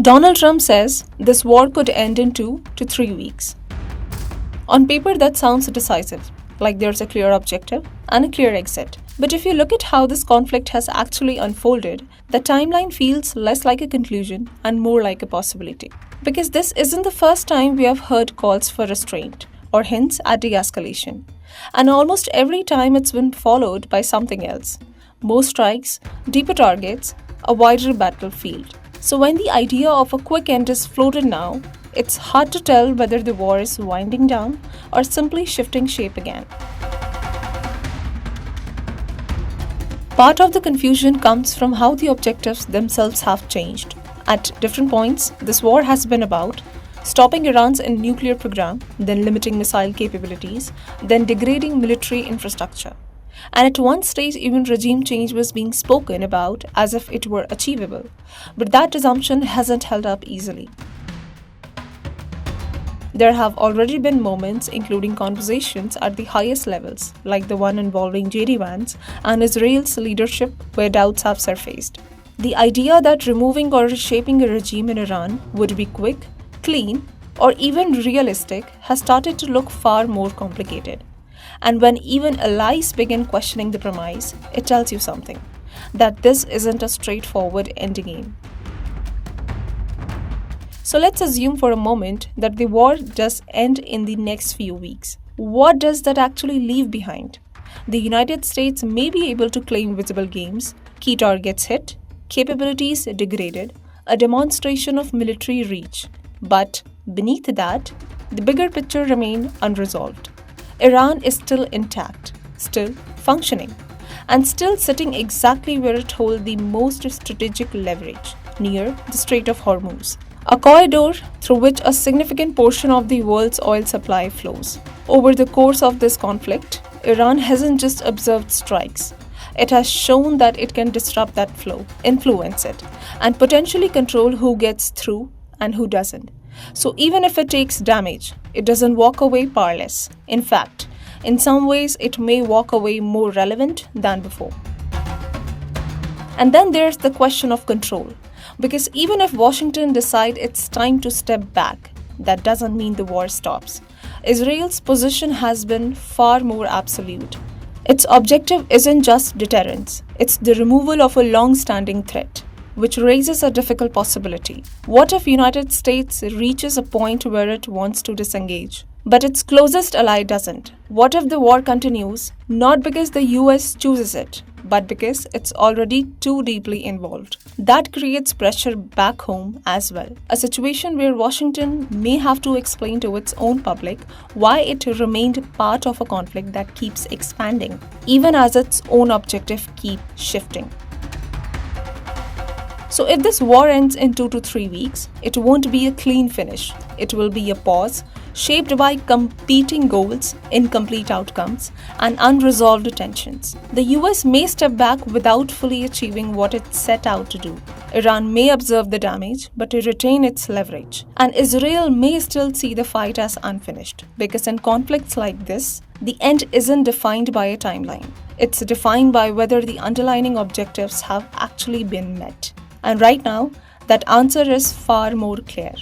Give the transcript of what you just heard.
Donald Trump says this war could end in 2 to 3 weeks. On paper, that sounds decisive, like there's a clear objective and a clear exit. But if you look at how this conflict has actually unfolded, the timeline feels less like a conclusion and more like a possibility. Because this isn't the first time we have heard calls for restraint or hints at de-escalation. And almost every time it's been followed by something else. More strikes, deeper targets, a wider battlefield. So when the idea of a quick end is floated now, it's hard to tell whether the war is winding down or simply shifting shape again. Part of the confusion comes from how the objectives themselves have changed. At different points, this war has been about stopping Iran's nuclear program, then limiting missile capabilities, then degrading military infrastructure. And at one stage, even regime change was being spoken about as if it were achievable. But that assumption hasn't held up easily. There have already been moments, including conversations at the highest levels, like the one involving JD Vance and Israel's leadership, where doubts have surfaced. The idea that removing or reshaping a regime in Iran would be quick, clean, or even realistic has started to look far more complicated. And when even allies begin questioning the premise, it tells you something, that this isn't a straightforward endgame. So let's assume for a moment that the war does end in the next few weeks. What does that actually leave behind? The United States may be able to claim visible gains, key targets hit, capabilities degraded, a demonstration of military reach. But beneath that, the bigger picture remains unresolved. Iran is still intact, still functioning, and still sitting exactly where it holds the most strategic leverage, near the Strait of Hormuz, a corridor through which a significant portion of the world's oil supply flows. Over the course of this conflict, Iran hasn't just observed strikes. It has shown that it can disrupt that flow, influence it, and potentially control who gets through and who doesn't. So even if it takes damage, it doesn't walk away powerless. In fact, in some ways, it may walk away more relevant than before. And then there's the question of control. Because even if Washington decides it's time to step back, that doesn't mean the war stops. Israel's position has been far more absolute. Its objective isn't just deterrence, it's the removal of a long-standing threat, which raises a difficult possibility. What if United States reaches a point where it wants to disengage, but its closest ally doesn't? What if the war continues, not because the US chooses it, but because it's already too deeply involved? That creates pressure back home as well. A situation where Washington may have to explain to its own public why it remained part of a conflict that keeps expanding, even as its own objective keeps shifting. So if this war ends in 2 to 3 weeks, it won't be a clean finish. It will be a pause, shaped by competing goals, incomplete outcomes, and unresolved tensions. The US may step back without fully achieving what it set out to do. Iran may observe the damage, but retain its leverage. And Israel may still see the fight as unfinished, because in conflicts like this, the end isn't defined by a timeline. It's defined by whether the underlying objectives have actually been met. And right now, that answer is far more clear.